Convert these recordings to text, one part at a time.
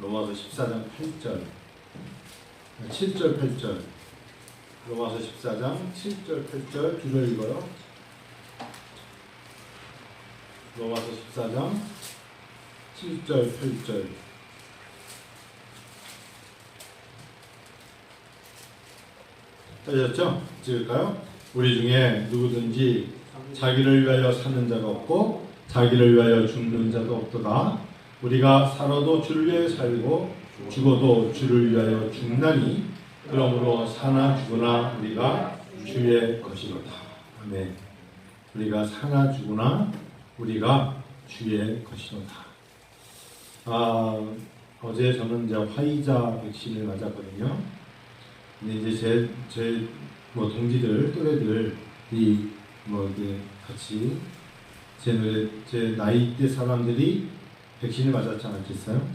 로마서 14장 8절, 7절, 8절. 로마서 14장 7절, 8절 줄여 읽어요. 로마서 14장 7절, 8절. 따졌죠? 찍을까요? 우리 중에 누구든지 자기를 위하여 사는 자가 없고 자기를 위하여 죽는 자도 없도다. 우리가 살아도 주를 위하여 살고 죽어도 주를 위하여 죽나니 그러므로 사나 죽으나 우리가 주의 것이로다. 아멘. 우리가 사나 죽으나 우리가 주의 것이로다. 어제 저는 이제 화이자 백신을 맞았거든요. 근데 이제 제 동지들, 또래들이 같이 제 나이대 사람들이 백신을 맞았지 않았겠어요?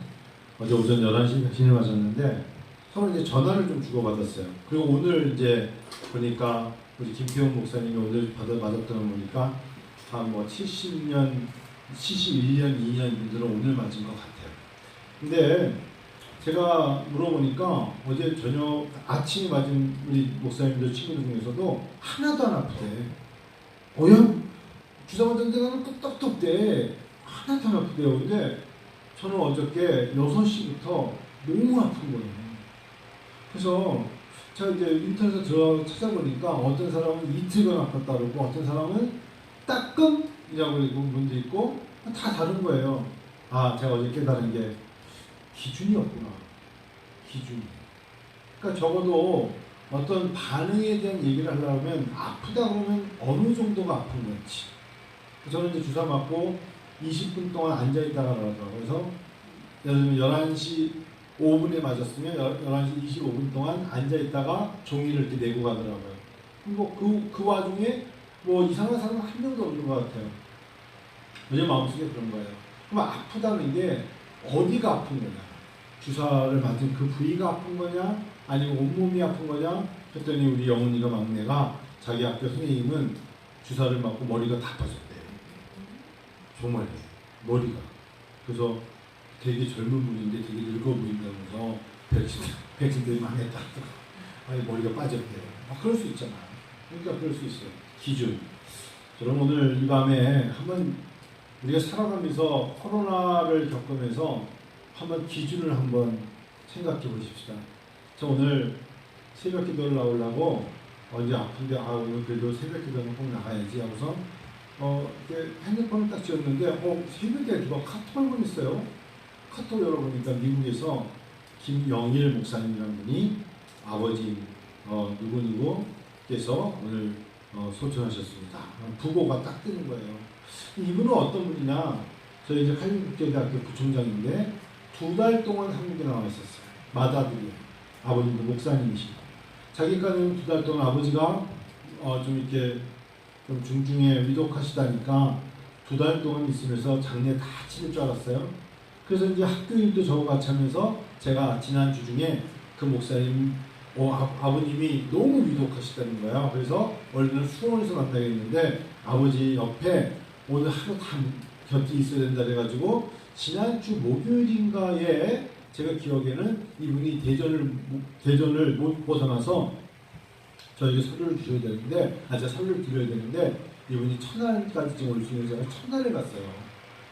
어제 오전 11시 백신을 맞았는데 서로 이제 전화를 좀 주고받았어요. 그리고 오늘 이제 보니까 우리 김태훈 목사님이 오늘 맞았던 거 보니까 한 70년, 71년, 2년 분들은 오늘 맞은 것 같아요. 근데 제가 물어보니까 어제 저녁 아침에 맞은 우리 목사님들 친구들 중에서도 하나도 안 아프대. 주사 맞은 데는 뚝딱뚝 대. 하나도 안 아프대요. 근데 저는 어저께 6시부터 너무 아픈 거예요. 그래서 제가 이제 인터넷에 들어 찾아보니까 어떤 사람은 이틀간 아팠다 그러고 어떤 사람은 따끔이라고 그러는 분도 있고 다 다른 거예요. 제가 어제 깨달은 게 기준이었구나. 기준. 그러니까 적어도 어떤 반응에 대한 얘기를 하려면 아프다 그러면 어느 정도가 아픈 건지. 저는 이제 주사 맞고 20분 동안 앉아있다가 그러더라고요. 그래서 예를 들면 11시 5분에 맞았으면 11시 25분 동안 앉아있다가 종이를 이렇게 내고 가더라고요. 그 와중에 이상한 사람 한 명도 없는 것 같아요. 제 마음속에 그런 거예요. 그럼 아프다는 게 어디가 아픈 거냐? 주사를 맞은 그 부위가 아픈 거냐? 아니면 온몸이 아픈 거냐? 했더니 우리 영훈이가 막내가 자기 학교 선생님은 주사를 맞고 머리가 다 빠졌대요. 정말 머리가. 그래서 되게 젊은 분인데 되게 늙어 보인다면서 백신들이 망했다. 아니 머리가 빠졌대요. 그럴 수 있잖아. 그러니까 그럴 수 있어요. 기준. 저는 오늘 이 밤에 한번 우리가 살아가면서 코로나를 겪으면서 한번 기준을 한번 생각해 보십시다. 저 오늘 새벽 기도를 나오려고 어제 아픈데 오늘 그래도 새벽 기도는 꼭 나가야지 하고서 이렇게 핸드폰을 딱 지었는데 새벽에 누가 카톡을 보냈어요. 카톡 열어보니까 미국에서 김영일 목사님이라는 분이 아버지 누구누구께서 오늘 소천하셨습니다. 부고가 딱 뜨는 거예요. 이분은 어떤 분이냐? 저희 이제 한국국제대학교 부총장인데 2달 동안 한국에 나와 있었어요. 마다들이 아버님도 목사님이시고 자기가는 2달 동안 아버지가 좀 이렇게 좀 중증에 위독하시다니까 2달 동안 있으면서 장례 다 치를 줄 알았어요. 그래서 이제 학교 일도 저와 같이 하면서 제가 지난주 중에 그 목사님 아버님이 너무 위독하시다는 거야. 그래서 원래는 수원에서 만나게 했는데 아버지 옆에 오늘 하루 다 곁에 있어야 된다 그래가지고 지난주 목요일인가에 제가 기억에는 이분이 대전을 못 벗어나서 저에게 서류를 주셔야 되는데 제가 서류를 드려야 되는데 이분이 천안까지 지금 올 수 있는 제가 천안에 갔어요.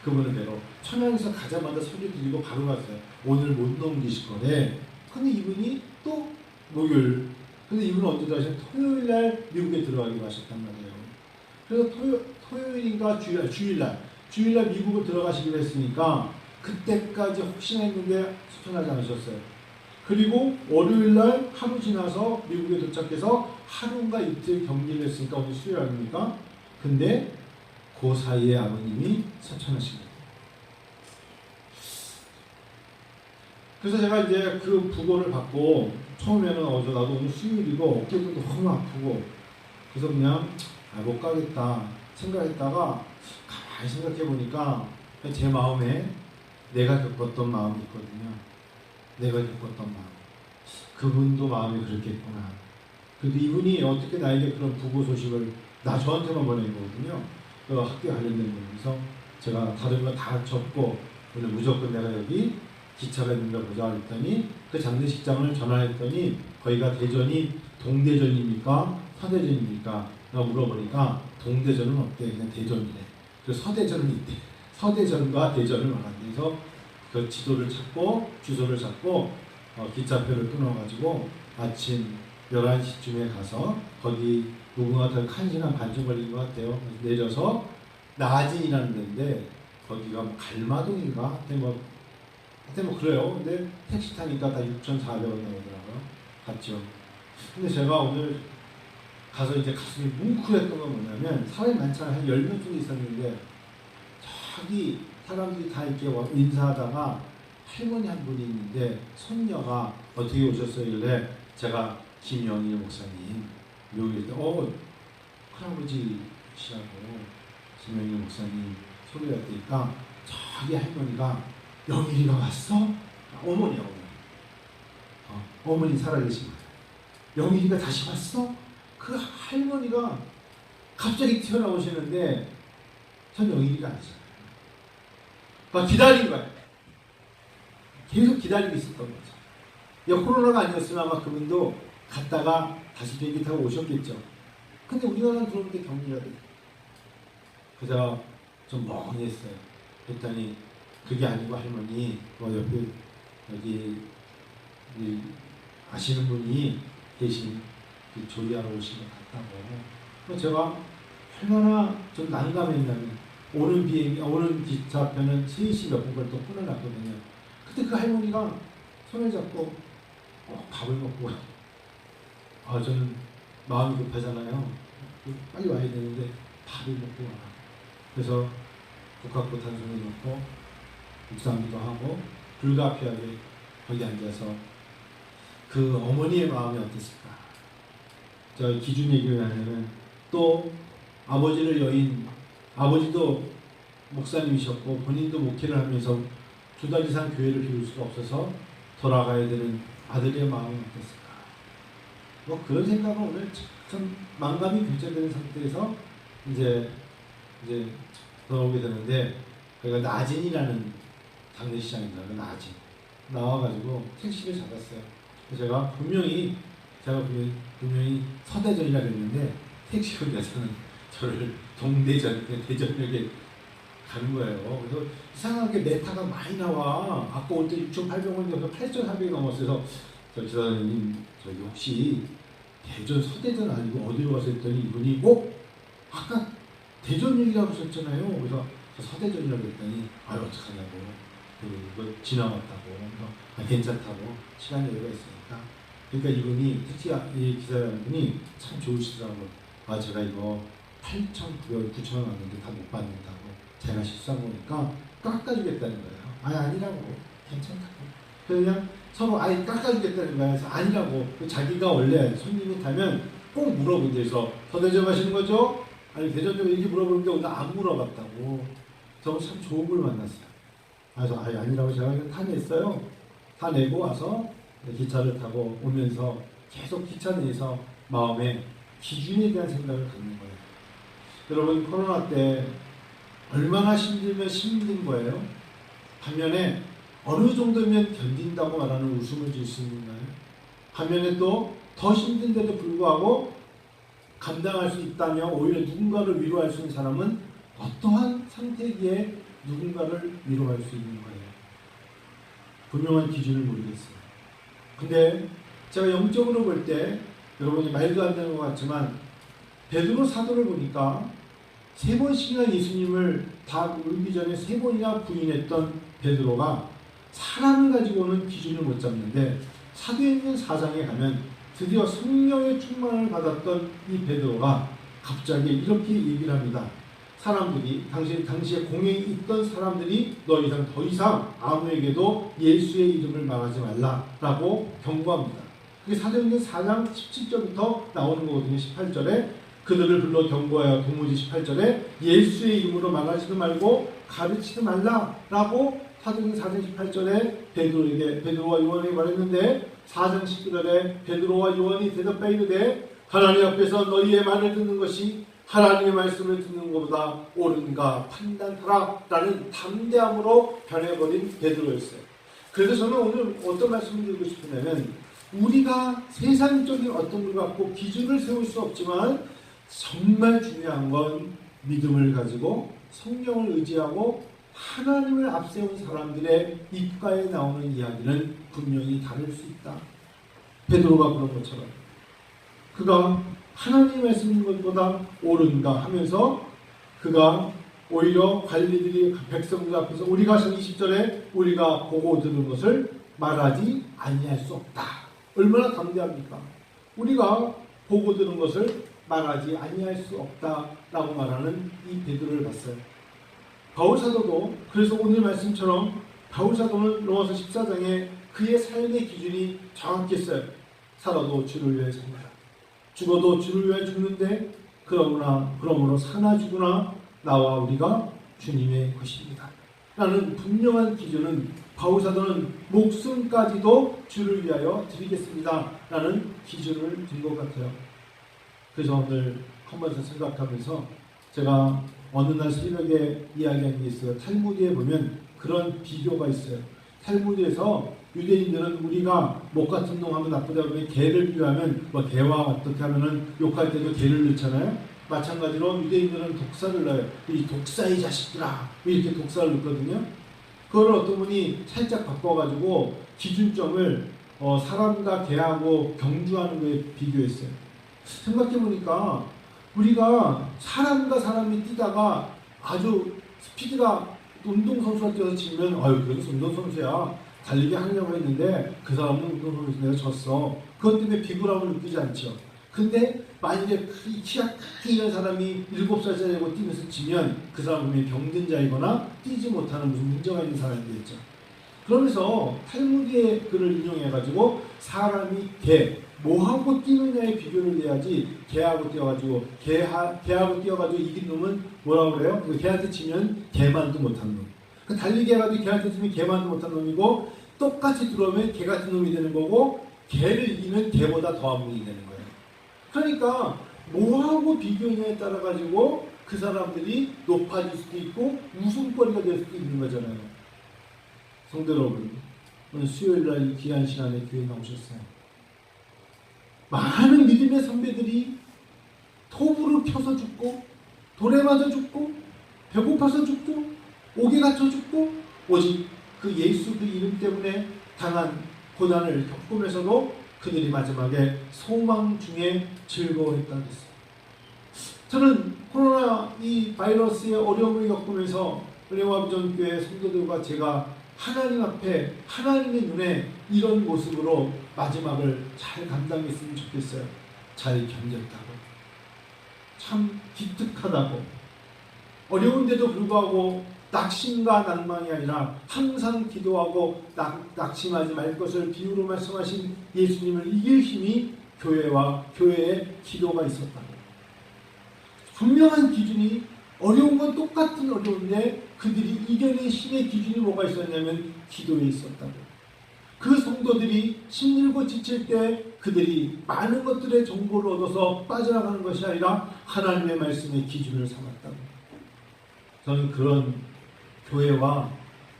그분은 대로 천안에서 가자마자 서류 드리고 바로 갔어요. 오늘 못 넘기실 거네. 근데 이분이 또 목요일. 근데 이분은 언제 들어가셨어요? 토요일날 미국에 들어가기로 하셨단 말이에요. 그래서 토요일인가 주일날 미국을 들어가시기로 했으니까 그때까지 혹시나 했는데 수천하지 않으셨어요. 그리고 월요일날 하루 지나서 미국에 도착해서 하루인가 이틀 격리를 했으니까 오늘 수요일 아닙니까? 근데 그 사이에 아버님이 서천하신 거예요. 그래서 제가 이제 그 부고를 받고 처음에는 나도 오늘 수요일이고 어깨도 너무 아프고 그래서 그냥 못 가겠다 생각했다가 가만히 생각해 보니까 제 마음에 내가 겪었던 마음이 있거든요. 내가 겪었던 마음. 그분도 마음이 그렇겠구나. 그런데 이분이 어떻게 나에게 그런 부고 소식을 저한테만 보낸 거거든요. 그 학교에 관련된 거예요. 그래서 제가 다른 거 다 접고 오늘 무조건 내가 여기 기차가 있는가 보자 했더니 그 장례식장을 전화했더니 거기가 대전이 동대전입니까? 서대전입니까? 라고 물어보니까 동대전은 없대. 그냥 대전이래. 그래서 서대전은 있대. 서대전과 대전을 말한대. 그래서 그 지도를 찾고 주소를 찾고 기차표를 끊어가지고 아침 11시쯤에 가서 거기 무궁화탈 1시간 반쯤 걸린 것 같아요. 내려서 나진이라는 데인데 거기가 뭐 갈마동인가? 하여튼 뭐 그래요. 근데 택시 타니까 다 6,400원 나오더라고요. 갔죠. 근데 제가 오늘 가서 이제 가슴이 뭉클했던 건 뭐냐면 사람이 많잖아요. 한 10명 정도 있었는데 저기 사람들이 다 이렇게 인사하다가 할머니 한 분이 있는데 손녀가 어떻게 오셨어요? 제가 김영일 목사님 묘기일 때 할아버지시라고 김영일 목사님 소개했으니까 저기 할머니가 영일이가 왔어? 어머니야 어머니. 어머니 살아계신 거예요. 영일이가 다시 왔어? 그 할머니가 갑자기 튀어나오시는데 전 영일이가 아니잖아요. 막 기다린 거예요. 계속 기다리고 있었던 거죠. 코로나가 아니었으면 아마 그분도 갔다가 다시 비행기 타고 오셨겠죠. 근데 우리나라는 들어오는데 격리가 돼요. 그래서 좀 멍하니 했어요. 그랬더니 그게 아니고 할머니 옆에 여기 아시는 분이 계신 조리하러 오신 것 같다고. 제가 얼마나 좀 난감했냐면 오는 기차표는 3시 몇 분걸 또 끊어놨거든요. 그때 그 할머니가 손을 잡고 밥을 먹고 저는 마음이 급하잖아요. 빨리 와야 되는데 밥을 먹고 와. 그래서 국화꽃 한 송이 넣고 묵상기도 하고 불가피하게 거기 앉아서 그 어머니의 마음이 어땠을까. 저 기준 얘기를 하냐면 또 아버지를 여인 아버지도 목사님이셨고 본인도 목회를 하면서 2달 이상 교회를 비울 수가 없어서 돌아가야 되는 아들의 마음이 어땠을까. 뭐 그런 생각은 오늘 참 망감이 교체되는 상태에서 이제 돌아오게 되는데 거기가 나진이라는 장례시장입니다. 나진 나와가지고 택시를 잡았어요. 제가 분명히 서대전이라 그랬는데 택시 회사는 저를 동대전 대전역에 가는 거예요. 그래서 이상하게 메타가 많이 나와. 아까 올 때 6,800원이어서 8,400이 넘었어요. 그래서 기사님 저기 혹시 대전 서대전 아니고 어디로 가서 했더니 이분이 아까 대전역이라고 하셨잖아요. 그래서 서대전이라고 했더니 어떡하냐고. 그거 지나갔다고. 괜찮다고. 시간 여유가 있으니까. 그러니까 이분이 이 기사라는 분이 참 좋으시더라고요. 제가 이거 8,900원, 9,000원 왔는데 다 못 받는다고. 제가 실수한 거니까 깎아주겠다는 거예요. 아니라고. 괜찮다고. 그냥 서로 깎아주겠다는 거예요. 그래서 아니라고. 자기가 원래 손님이 타면 꼭 물어본대서 서대전 가시는 거죠? 아니 대전역 이렇게 물어보는데 오늘 안 물어봤다고. 저는 참 좋은 걸 만났어요. 그래서 아니라고 제가 타냈어요. 타내고 와서 기차를 타고 오면서 계속 기차 내에서 마음에 기준에 대한 생각을 갖는 거예요. 여러분 코로나 때 얼마나 힘들면 힘든 거예요. 반면에 어느 정도면 견딘다고 말하는 웃음을 줄 수 있나요? 반면에 또 더 힘든데도 불구하고 감당할 수 있다며 오히려 누군가를 위로할 수 있는 사람은 어떠한 상태기에 누군가를 위로할 수 있는 거예요. 분명한 기준을 모르겠어요. 근데 제가 영적으로 볼 때 여러분이 말도 안 되는 것 같지만 베드로 사도를 보니까 3번씩이나 예수님을 다 울기 전에 3번이나 부인했던 베드로가 사람을 가지고는 기준을 못 잡는데 사도행전 4장에 가면 드디어 성령의 충만을 받았던 이 베드로가 갑자기 이렇게 얘기를 합니다. 사람들이 당시에 공회에 있던 사람들이 더 이상 아무에게도 예수의 이름을 말하지 말라라고 경고합니다. 그게 사도행전 4장 17절부터 나오는 거거든요. 18절에 그들을 불러 경고하여 도무지 18절에 예수의 이름으로 말하지도 말고 가르치지 말라라고 사도행전 4장 18절에 베드로와 요한에게 말했는데 4장 19절에 베드로와 요한이 대답하여 이르되 하나님 앞에서 너희의 말을 듣는 것이 하나님의 말씀을 듣는 것보다 옳은가 판단하라 라는 담대함으로 변해버린 베드로였어요. 그래서 저는 오늘 어떤 말씀을 드리고 싶으냐면, 우리가 세상적인 어떤 걸 갖고 기준을 세울 수 없지만 정말 중요한 건 믿음을 가지고 성령을 의지하고 하나님을 앞세운 사람들의 입가에 나오는 이야기는 분명히 다를 수 있다. 베드로가 그런 것처럼 그가 하나님 말씀인 것보다 옳은가 하면서 그가 오히려 관리들이 백성들 앞에서 우리가 20절에 우리가 보고 들은 것을 말하지 아니할 수 없다. 얼마나 담대합니까? 우리가 보고 들은 것을 말하지 아니할 수 없다라고 말하는 이 베드로를 봤어요. 바울사도도 그래서 오늘 말씀처럼 바울사도는 로마서 14장에 그의 삶의 기준이 정확했어요. 살아도 주를 위해 삽니다. 죽어도 주를 위해 죽는데 그러므로 사나 죽으나 나와 우리가 주님의 것입니다. 라는 분명한 기준은 바울사도는 목숨까지도 주를 위하여 드리겠습니다. 라는 기준을 둔 것 같아요. 그래서 오늘 한번더 생각하면서 제가 어느 날 새벽에 이야기한 게 있어요. 탈무드에 보면 그런 비교가 있어요. 탈무드에서 유대인들은 우리가 목 같은 놈 하면 나쁘다 그러면 개를 비유하면 개와 어떻게 하면은 욕할 때도 개를 넣잖아요. 마찬가지로 유대인들은 독사를 넣어요. 이 독사의 자식들아 이렇게 독사를 넣거든요. 그걸 어떤 분이 살짝 바꿔가지고 기준점을 사람과 개하고 경주하는 거에 비교했어요. 생각해보니까 우리가 사람과 사람이 뛰다가 아주 스피드가 운동선수가 뛰어서 치면 그래도 운동선수야 달리기 하려고 했는데 그 사람은 운동선수에서 내가 졌어. 그것 때문에 비굴함을 느끼지 않죠. 근데 만약에 키가 크게 이런 사람이 7살짜리고 뛰면서 지면 그 사람은 병든자이거나 뛰지 못하는 무슨 문제가 있는 사람이 되겠죠. 그러면서 탈무드의 글을 인용해가지고 사람이 뭐하고 뛰느냐의 비교를 해야지 개하고 뛰어가지고 개하고 뛰어가지고 이긴 놈은 뭐라고 그래요? 개한테 치면 개만도 못한 놈. 달리기 해가지고 개한테 치면 개만도 못한 놈이고 똑같이 들어오면 개 같은 놈이 되는 거고 개를 이기면 개보다 더한 분이 되는 거예요. 그러니까 뭐하고 비교냐에 따라 가지고 그 사람들이 높아질 수도 있고 웃음거리가 될 수도 있는 거잖아요. 성도 여러분, 오늘 수요일날 귀한 시간에 교회 나오셨어요. 많은 믿음의 선배들이 토부를 펴서 죽고 돌에 맞아 죽고 배고파서 죽고 옥에 갇혀 죽고 오직 그 예수 그 이름 때문에 당한 고난을 겪으면서도 그들이 마지막에 소망 중에 즐거워했다 그랬어요. 저는 코로나 이 바이러스의 어려움을 겪으면서 은혜와비전교회 성도들과 제가 하나님 앞에 하나님의 눈에 이런 모습으로 마지막을 잘 감당했으면 좋겠어요. 잘 견뎠다고, 참 기특하다고, 어려운데도 불구하고 낙심과 낭만이 아니라 항상 기도하고 낙심하지 말 것을 비유로 말씀하신 예수님을 이길 힘이 교회와 교회의 기도가 있었다고. 분명한 기준이 어려운 건 똑같은 어려운데 그들이 이겨낸 신의 기준이 뭐가 있었냐면 기도에 있었다고. 그 성도들이 힘들고 지칠 때 그들이 많은 것들의 정보를 얻어서 빠져나가는 것이 아니라 하나님의 말씀의 기준을 삼았다고. 저는 그런 교회와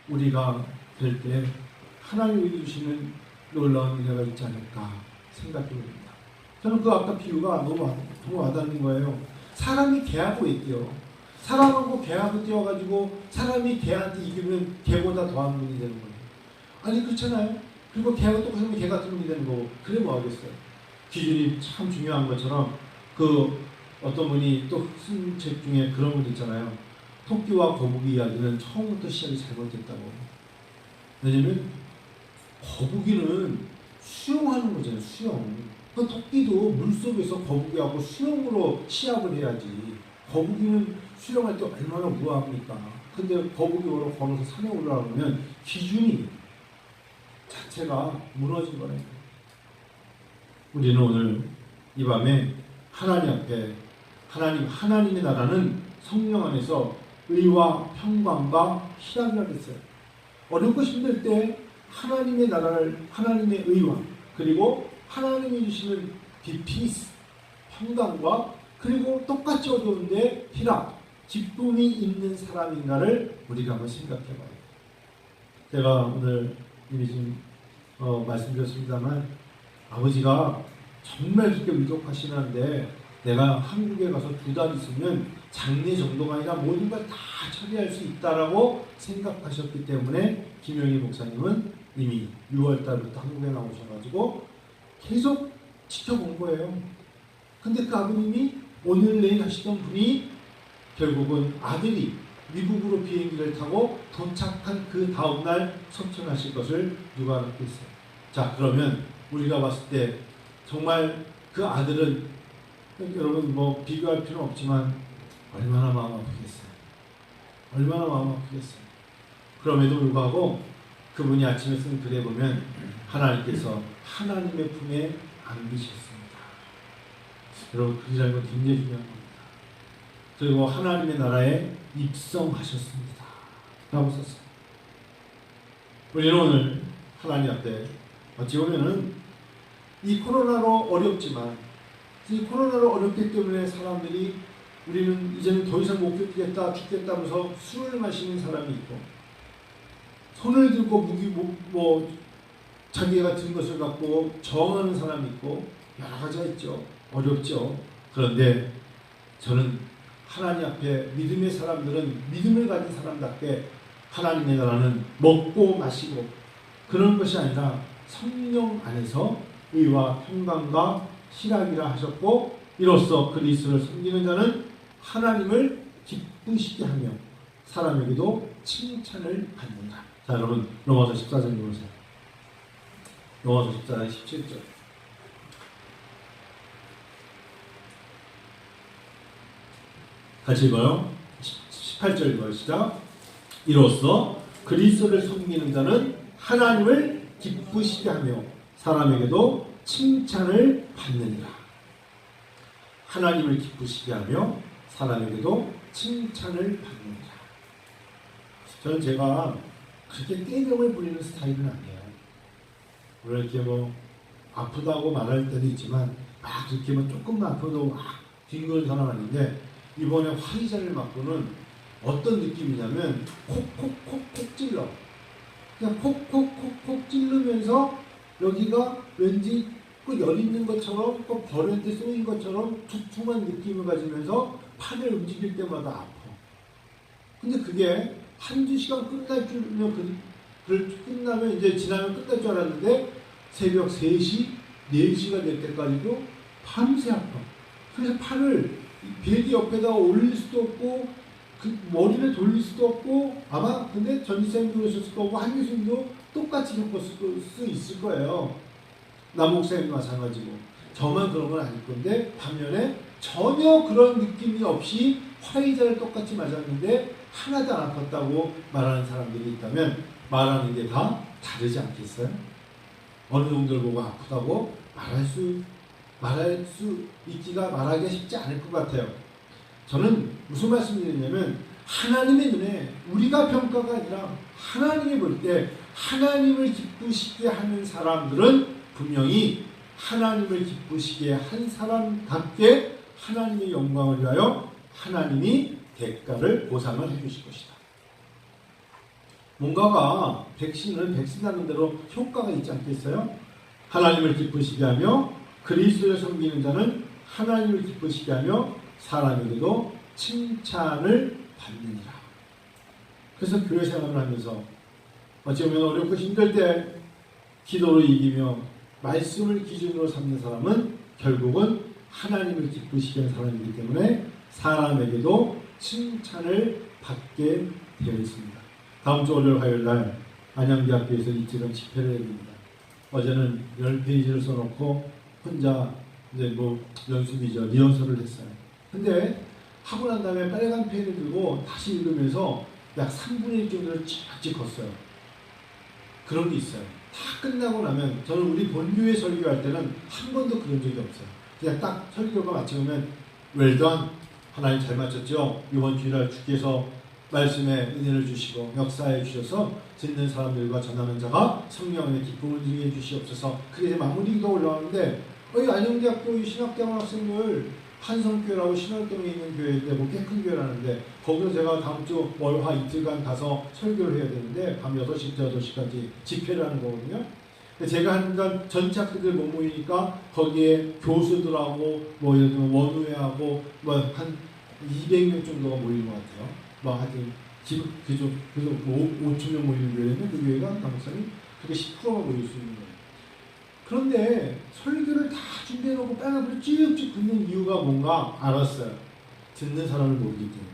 우리가 될 때 하나님이 주시는 놀라운 은혜가 있지 않을까 생각해 봅니다. 저는 그 아까 비유가 너무 와닿는 거예요. 사람이 개하고 있대요. 사람하고 개하고 뛰어가지고 사람이 개한테 이기면 개보다 더한 분이 되는 거예요. 아니 그렇잖아요. 그리고 개하고 똑같으면 개 같은 분이 되는 거고. 그래 뭐 하겠어요. 기준이 참 중요한 것처럼 그 어떤 분이 또 쓴 책 중에 그런 분 있잖아요. 토끼와 거북이 이야기는 처음부터 시작이 잘못됐다고. 왜냐면 거북이는 수영하는 거잖아요. 수영. 그 토끼도 물속에서 거북이하고 수영으로 시합을 해야지. 거북이는 수영할 때 얼마나 우아합니까? 근데 거북이로 걸어서 산에 올라가면 기준이 자체가 무너진 거네요. 우리는 오늘 이 밤에 하나님 앞에 하나님의 나라는 성령 안에서 의와 평강과 희락이라고 했어요. 어렵고 힘들 때 하나님의 나라를 하나님의 의와 그리고 하나님이 주시는 peace 평강과 그리고 똑같이 어려운데 희락 기쁨이 있는 사람인가를 우리가 한번 생각해 봐요. 제가 오늘 이미 지금 말씀드렸습니다만 아버지가 정말 그렇게 위독하시는데 내가 한국에 가서 2달 있으면 장례 정도가 아니라 모든 걸 다 처리할 수 있다라고 생각하셨기 때문에 김영희 목사님은 이미 6월 달부터 한국에 나오셔가지고 계속 지켜본 거예요. 근데 그 아버님이 오늘 내일 하시던 분이 결국은 아들이 미국으로 비행기를 타고 도착한 그 다음날 소천하실 것을 누가 알았겠어요. 자, 그러면 우리가 봤을 때 정말 그 아들은 여러분 뭐 비교할 필요는 없지만 얼마나 마음 아프겠어요. 얼마나 마음 아프겠어요. 그럼에도 불구하고 그분이 아침에 쓴 글에 보면 하나님께서 하나님의 품에 안기셨습니다. 여러분 글이라는 건 굉장히 중요한 겁니다. 그리고 하나님의 나라에 입성하셨습니다. 라고 썼어요. 우리는 오늘 하나님 앞에 어찌 보면은 이 코로나로 어렵지만 이 코로나로 어렵기 때문에 사람들이 우리는 이제는 더 이상 못 견디겠다 죽겠다면서 술을 마시는 사람이 있고 손을 들고 무기 자기가 든 것을 갖고 저항하는 사람이 있고 여러 가지가 있죠. 어렵죠. 그런데 저는 하나님 앞에 믿음의 사람들은 믿음을 가진 사람답게 하나님의 나라는 먹고 마시고 그런 것이 아니라 성령 안에서 의와 평강과 실학이라 하셨고 이로써 그리스도를 섬기는 자는 하나님을 기쁘시게 하며 사람에게도 칭찬을 받는다. 자, 여러분 로마서 14장 보세요. 로마서 14장 17절. 같이 읽어요. 18절 읽어요. 시작. 이로써 그리스도를 섬기는 자는 하나님을 기쁘시게 하며 사람에게도 칭찬을 받느니라. 하나님을 기쁘시게 하며 사람에게도 칭찬을 받느니라. 저는 제가 그렇게 떼병을 부리는 스타일은 아니에요. 물론 이렇게 뭐 아프다고 말할 때도 있지만 막 그렇게 뭐 조금만 아파도 막 뒹구는 사람 아닌데 이번에 화이자를 맞고는 어떤 느낌이냐면 콕콕콕콕 찔러. 그냥 콕콕콕콕 찌르면서 여기가 왠지 그 열 있는 것처럼 그 버렸는데 쏘인 것처럼 두툼한 느낌을 가지면서 팔을 움직일 때마다 아파. 근데 그게 한두 시간 끝날 줄면 끝나면 이제 지나면 끝날 줄 알았는데 새벽 3시, 4시가 될 때까지도 밤새 아파. 그래서 팔을 베개 옆에다가 올릴 수도 없고 그 머리를 돌릴 수도 없고 아마 근데 전지사님도 그러셨을 거고 한 교수님도 똑같이 겪었을 수 있을 거예요. 남목사님도 마찬가지고 저만 그런 건 아닐 건데 반면에 전혀 그런 느낌이 없이 화이자를 똑같이 맞았는데 하나도 안 아팠다고 말하는 사람들이 있다면 말하는 게 다 다르지 않겠어요? 어느 정도를 보고 아프다고 말할 수 있기가 말하기가 쉽지 않을 것 같아요. 저는 무슨 말씀을 드리냐면 하나님의 눈에 우리가 평가가 아니라 하나님이 볼 때 하나님을 기쁘시게 하는 사람들은 분명히 하나님을 기쁘시게 한 사람답게 하나님의 영광을 위하여 하나님이 대가를 보상을 해주실 것이다. 뭔가가 백신은 백신하는 대로 효과가 있지 않겠어요? 하나님을 기쁘시게 하며 그리스도를 섬기는 자는 하나님을 기쁘시게 하며 사람에게도 칭찬을 받느니라. 그래서 교회 생활을 하면서 어찌 보면 어렵고 힘들 때 기도로 이기며 말씀을 기준으로 삼는 사람은 결국은 하나님을 기쁘시게 하는 사람이기 때문에 사람에게도 칭찬을 받게 되어 있습니다. 다음 주 월요일 화요일날 안양대학교에서 이틀간 집회를 해줍니다. 어제는 10페이지를 써놓고 혼자 이제 뭐 연습이죠. 리허설을 했어요. 근데 하고 난 다음에 빨간 펜을 들고 다시 읽으면서 약 3분의 1 정도를 쭉 찍었어요. 그런 게 있어요. 다 끝나고 나면 저는 우리 본교회 설교할 때는 한 번도 그런 적이 없어요. 그냥 딱 설교가 마치면 웰던 하나님 잘 마쳤죠. 이번 주일날 주께서 말씀에 은혜를 주시고 역사해 주셔서 듣는 사람들과 전하는 자가 성령의 기쁨을 누리게 해주시옵소서. 그래서 마무리가 올라왔는데 안양대학교 신학대학원 학생들 한성교회라고 신월동에 있는 교회인데 뭐 꽤 큰 교회라는데 거기서 제가 다음 주 월화 이틀간 가서 설교를 해야 되는데 밤 6시부터 8시까지 집회를 하는 거거든요. 근데 제가 하는 전체 학생들 못 모이니까 거기에 교수들하고 뭐 예를 들면 원우회하고 뭐 한 200명 정도가 모이는 것 같아요. 뭐 하여튼 그래서 5,000명 모이는 교회는 그 교회가 당사이 그게 10%가 모일 수 있는 거예요. 그런데 설교를 다 준비해놓고 빨간불을 쭉쭉 긋는 이유가 뭔가 알았어요. 듣는 사람을 모르기 때문에.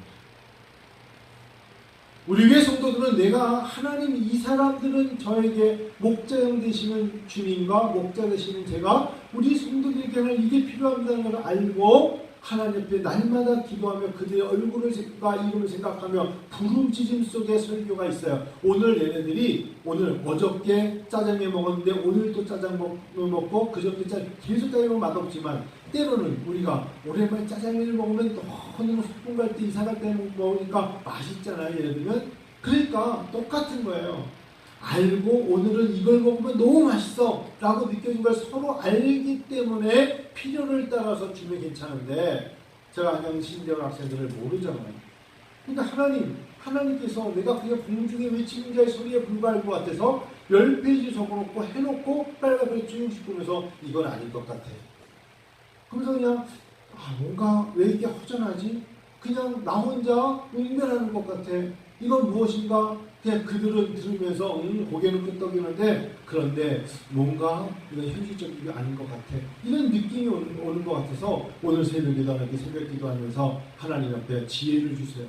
우리 교회 성도들은 내가 하나님 이 사람들은 저에게 목자형 되시는 주님과 목자 되시는 제가 우리 성도들에게는 이게 필요합니다는 걸 알고 하나님 앞에 날마다 기도하며 그들의 얼굴과 이름을 생각하며 부름짖음 속에 설교가 있어요. 오늘 얘네들이 어저께 짜장면 먹었는데 오늘도 짜장면 먹고 그저께 계속 짜장면 맛없지만 때로는 우리가 오랜만에 짜장면을 먹으면 너무 소풍 갈 때 이사 갈 때 먹으니까 맛있잖아요. 예를 들면 그러니까 똑같은 거예요. 알고 오늘은 이걸 먹으면 너무 맛있어 라고 느껴진 걸 서로 알기 때문에 필요를 따라서 주면 괜찮은데 제가 안녕 신대원 학생들을 모르잖아요. 그러니까 하나님께서 내가 그냥 공중에 외치는 자의 소리에 불과할 것 같아서 10페이지 적어놓고 해놓고 빨간불에 쭉 짚으면서 이건 아닐 것 같아. 그래서 그냥 뭔가 왜 이렇게 허전하지? 그냥 나 혼자 웅변하는 것 같아. 이건 무엇인가? 그냥 그들은 들으면서 고개는 끄덕이는데 그런데 뭔가 이건 현실적인 게 아닌 것 같아. 이런 느낌이 오는 것 같아서 오늘 새벽에도 이렇게 새벽 기도하면서 하나님 앞에 지혜를 주세요.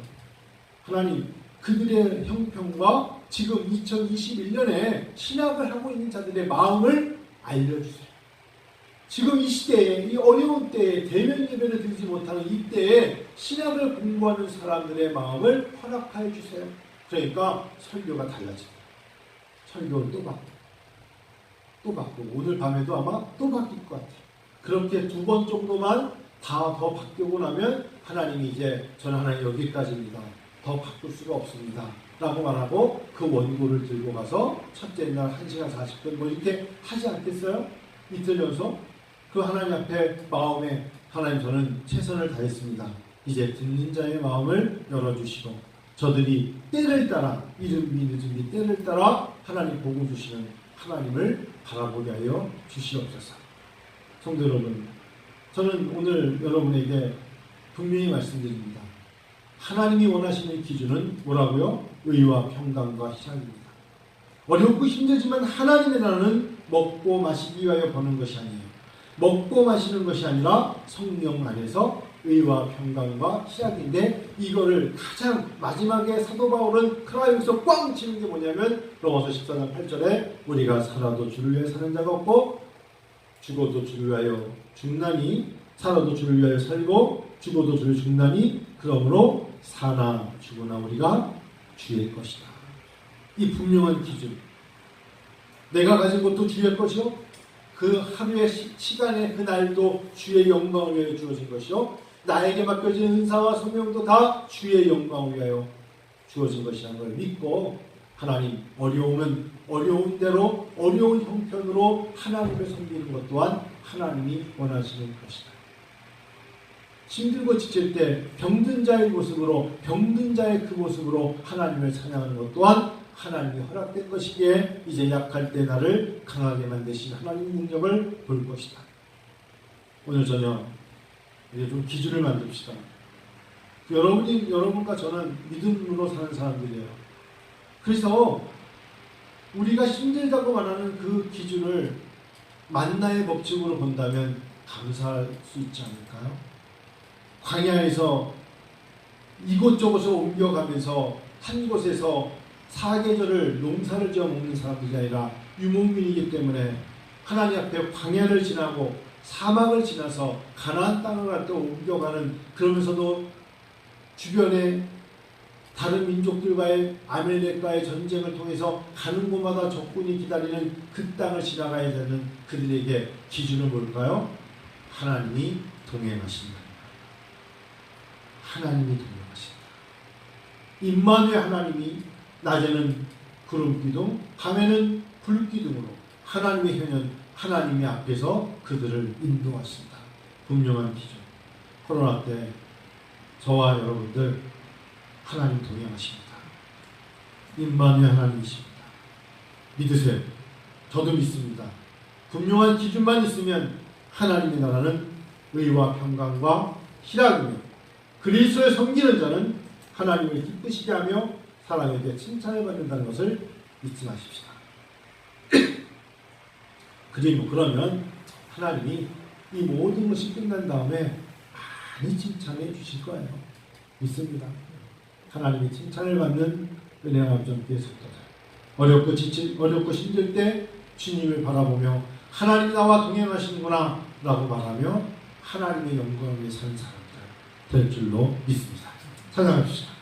하나님 그들의 형편과 지금 2021년에 신학을 하고 있는 자들의 마음을 알려주세요. 지금 이 시대에 이 어려운 때에 대면 예배를 드리지 못하는 이때에 신학을 공부하는 사람들의 마음을 허락하여 주세요. 그러니까 설교가 달라집니다. 설교를 또 바꾸고 오늘 밤에도 아마 또 바뀔 것 같아요. 그렇게 2번 정도만 다 더 바뀌고 나면 하나님이 이제 저는 하나님 여기까지입니다. 더 바꿀 수가 없습니다. 라고 말하고 그 원고를 들고 가서 첫째 날 1시간 40분 뭐 이렇게 하지 않겠어요? 이틀 연속 그 하나님 앞에 마음에 하나님 저는 최선을 다했습니다. 이제 듣는 자의 마음을 열어주시고 저들이 때를 따라 이른비 늦은비 때를 따라 하나님 보고 주시는 하나님을 바라보게 하여 주시옵소서. 성도 여러분, 저는 오늘 여러분에게 분명히 말씀드립니다. 하나님이 원하시는 기준은 뭐라고요? 의와 평강과 희락입니다. 어렵고 힘들지만 하나님의 나라는 먹고 마시기 위하여 버는 것이 아니에요. 먹고 마시는 것이 아니라 성령 안에서 의와 평강과 희락인데 이거를 가장 마지막에 사도 바울은 크라이에서 꽝 치는 게 뭐냐면 로마서 14장 8절에 우리가 살아도 주를 위하여 사는 자가 없고 죽어도 주를 위하여 죽나니 살아도 주를 위하여 살고 죽어도 주를 죽나니 그러므로 사나 죽으나 우리가 주의 것이다. 이 분명한 기준. 내가 가진 것도 주의 것이요 그 하루의 시간에 그 날도 주의 영광을 위하여 주어진 것이요 나에게 맡겨진 은사와 소명도 다 주의 영광을 위하여 주어진 것이라는 걸 믿고 하나님 어려움은 어려운 대로 어려운 형편으로 하나님을 섬기는 것 또한 하나님이 원하시는 것이다. 힘들고 지칠 때 병든 자의 모습으로 병든 자의 그 모습으로 하나님을 찬양하는 것 또한 하나님이 허락된 것이기에 이제 약할 때 나를 강하게 만드신 하나님 능력을 볼 것이다. 오늘 저녁 이제 좀 기준을 만듭시다. 여러분과 저는 믿음으로 사는 사람들이에요. 그래서 우리가 힘들다고 말하는 그 기준을 만나의 법칙으로 본다면 감사할 수 있지 않을까요? 광야에서 이곳저곳을 옮겨가면서 한 곳에서 사계절을 농사를 지어 먹는 사람들이 아니라 유목민이기 때문에 하나님 앞에 광야를 지나고 사막을 지나서 가나안 땅을 갖다 옮겨가는 그러면서도 주변에 다른 민족들과의 아멜렉과의 전쟁을 통해서 가는 곳마다 적군이 기다리는 그 땅을 지나가야 되는 그들에게 기준은 뭘까요? 하나님이 동행하신다. 하나님이 동행하신다. 임마누엘 하나님이 낮에는 구름기둥, 밤에는 불기둥으로 하나님의 현현, 하나님의 앞에서 그들을 인도하신다. 분명한 기준. 코로나 때 저와 여러분들 하나님 동행하십니다. 임마누엘 하나님이십니다. 믿으세요. 저도 믿습니다. 분명한 기준만 있으면 하나님의 나라는 의와 평강과 희락이며 그리스도의 섬기는 자는 하나님을 기쁘시게 하며 사람에게 칭찬을 받는다는 것을 잊지 마십시다. 그리고 그러면 하나님이 이 모든 것이 끝난 다음에 많이 칭찬해 주실 거예요. 믿습니다. 하나님이 칭찬을 받는 은혜와 함께 어렵고 힘들 때 주님을 바라보며 하나님이 나와 동행하시는구나 라고 말하며 하나님의 영광을 위해 사는 사람들 될 줄로 믿습니다. 찬양합시다.